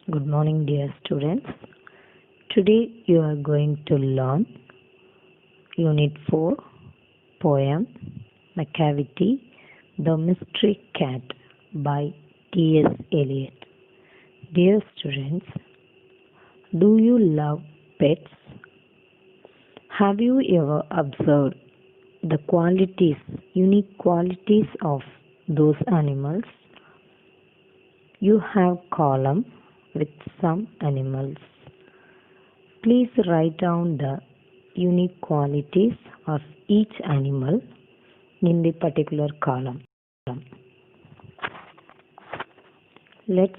Good morning, dear students. Today you are going to learn Unit 4 poem Macavity, The Mystery Cat by T.S. Eliot. Dear students, do you love pets? Have you ever observed the unique qualities of those animals? You have column with some animals. Please write down the unique qualities of each animal in the particular column. Let's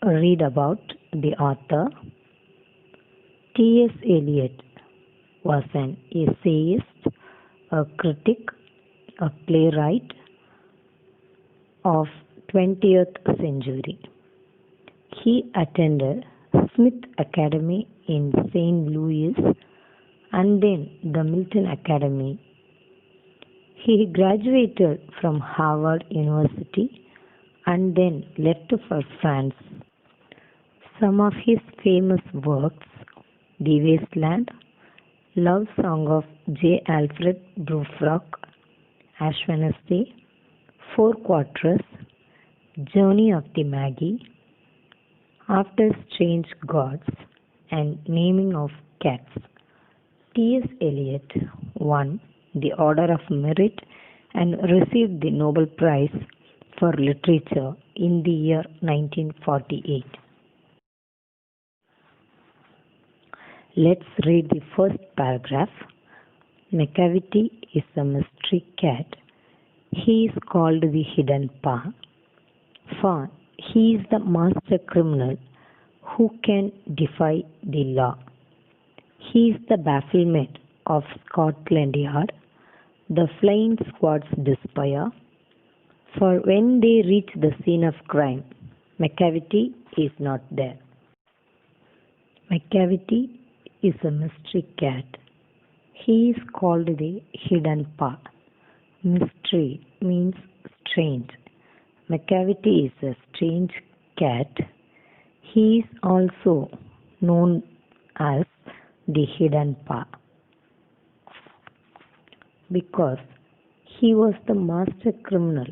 read about the author. T.S. Eliot was an essayist, a critic, a playwright of 20th century. He attended Smith Academy in St. Louis and then the Milton Academy. He graduated from Harvard University and then left for France. Some of his famous works, The Wasteland, Love Song of J. Alfred Prufrock, Ash Wednesday, Four Quarters, Journey of the Maggie, After Strange Gods, and Naming of Cats. T.S. Eliot won the Order of Merit and received the Nobel Prize for Literature in the year 1948. Let's read the first paragraph. Macavity is a mystery cat. He is called the Hidden Paw, for he is the master criminal who can defy the law. He is the bafflement of Scotland Yard, the flying squad's despair, for when they reach the scene of crime, Macavity is not there. Macavity is a mystery cat. He is called the Hidden Paw. Mystery means strange. Macavity is a strange cat. He is also known as the Hidden Paw because he was the master criminal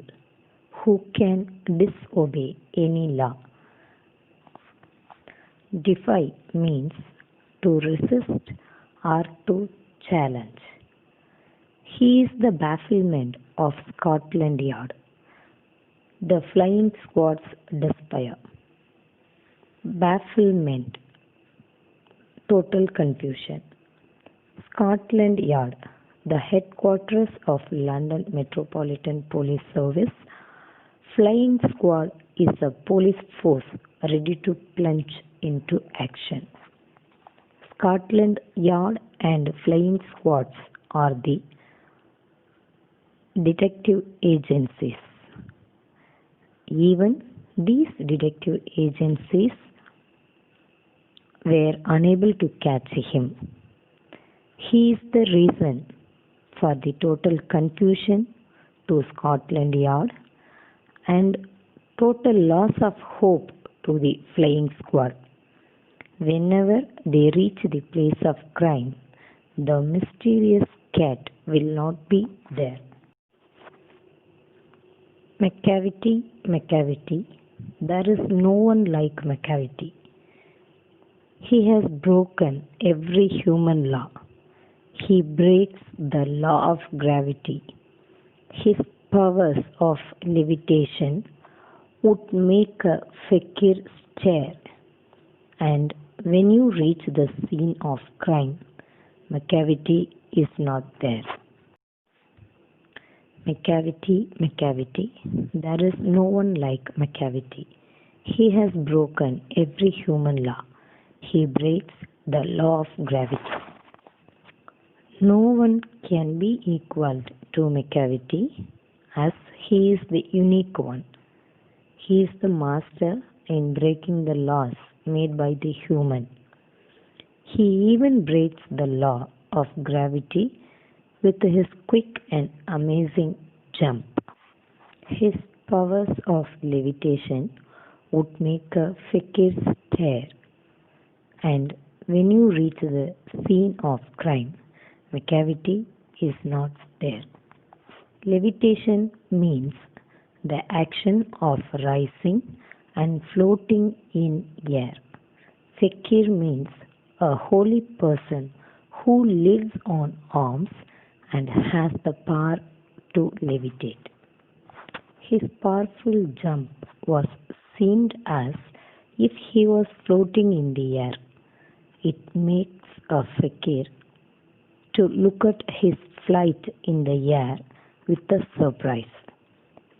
who can disobey any law. Defy means to resist or to challenge. He is the bafflement of Scotland Yard, the flying squad's despair. Bafflement, total confusion. Scotland Yard, the headquarters of London Metropolitan Police Service. Flying squad is a police force ready to plunge into action. Scotland Yard and flying squads are the detective agencies. Even these detective agencies were unable to catch him. He is the reason for the total confusion to Scotland Yard and total loss of hope to the flying squad. Whenever they reach the place of crime, the mysterious cat will not be there. Macavity, Macavity, there is no one like Macavity. He has broken every human law. He breaks the law of gravity. His powers of levitation would make a fakir stare. And when you reach the scene of crime, Macavity is not there. Macavity, Macavity, there is no one like Macavity. He has broken every human law. He breaks the law of gravity. No one can be equaled to Macavity as he is the unique one. He is the master in breaking the laws made by the human. He even breaks the law of gravity with his quick and amazing jump. His powers of levitation would make a fakir hair. And when you reach the scene of crime, McCavity is not there. Levitation means the action of rising and floating in air. Fakir means a holy person who lives on alms and has the power to levitate. His powerful jump was seemed as if he was floating in the air. It makes a fakir to look at his flight in the air with a surprise.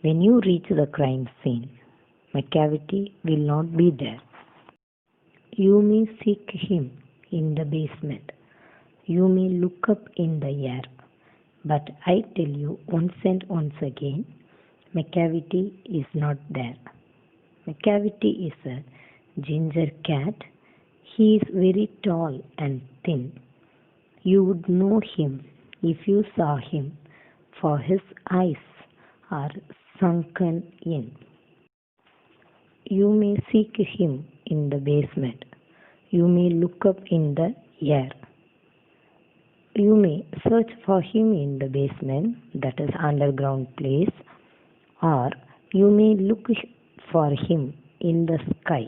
When you reach the crime scene, McCavity will not be there. You may seek him in the basement. You may look up in the air. But I tell you once and once again, McCavity is not there. McCavity is a ginger cat. He is very tall and thin. You would know him if you saw him, for his eyes are sunken in. You may seek him in the basement. You may look up in the air. You may search for him in the basement, that is underground place, or you may look for him in the sky.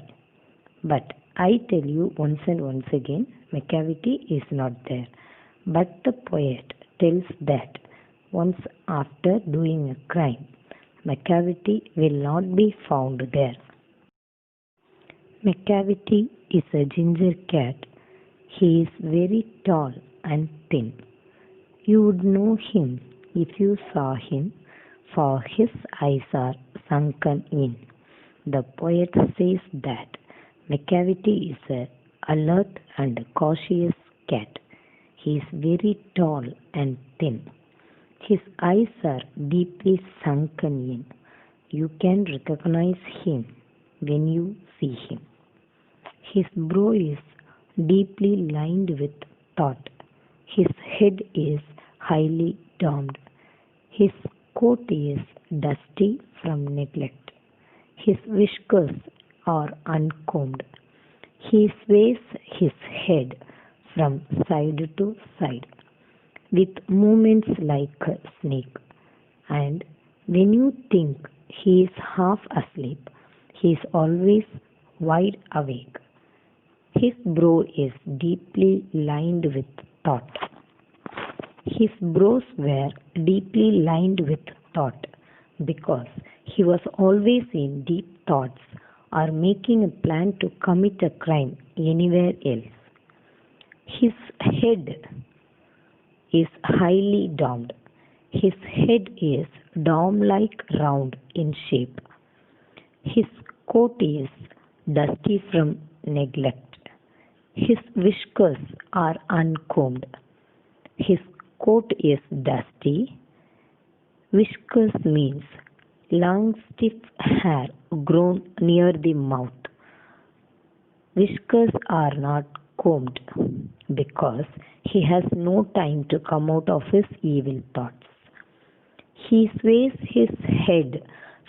But I tell you once and once again, McCavity is not there. But the poet tells that once after doing a crime, McCavity will not be found there. McCavity is a ginger cat. He is very tall and thin. You would know him if you saw him, for his eyes are sunken in. The poet says that McCavity is an alert and cautious cat. He is very tall and thin. His eyes are deeply sunken in. You can recognize him when you see him. His brow is deeply lined with thought. His head is highly domed. His coat is dusty from neglect. His whiskers are uncombed. He sways his head from side to side with movements like a snake. And when you think he is half asleep, he is always wide awake. His brow is deeply lined with thought. His brows were deeply lined with thought because he was always in deep thoughts or making a plan to commit a crime anywhere else. His head is highly domed. His head is dome-like round in shape. His coat is dusty from neglect. His whiskers are uncombed. His coat is dusty. Whiskers means long stiff hair grown near the mouth. Whiskers are not combed because he has no time to come out of his evil thoughts. He sways his head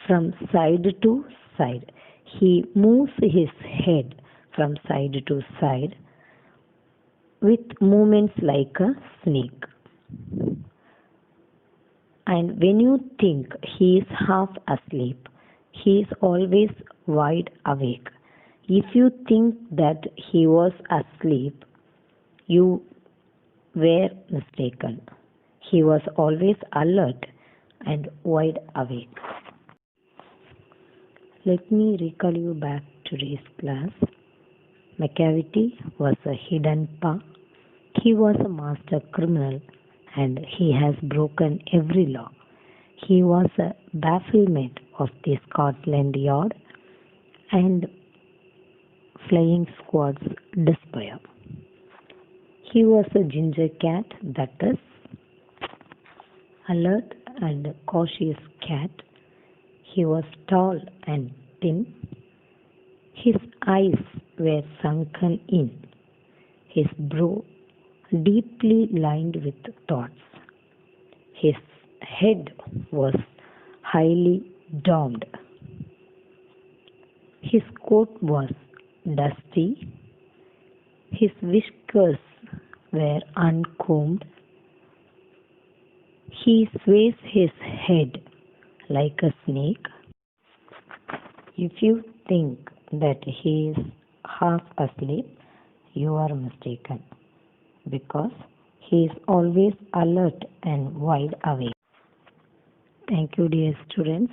from side to side. He moves his head from side to side with movements like a snake. And when you think he is half asleep, he is always wide awake. If you think that he was asleep, you were mistaken. He was always alert and wide awake. Let me recall you back to today's class. McCavity was a hidden paw. He was a master criminal and he has broken every law. He was a bafflement of the Scotland Yard and flying squad's despair. He was a ginger cat, that is, alert and cautious cat. He was tall and thin. His eyes were sunken in. His brow deeply lined with thoughts. His head was highly domed. His coat was dusty. His whiskers were uncombed. He sways his head like a snake. If you think that he is half asleep, you are mistaken, because he is always alert and wide awake. Thank you, dear students.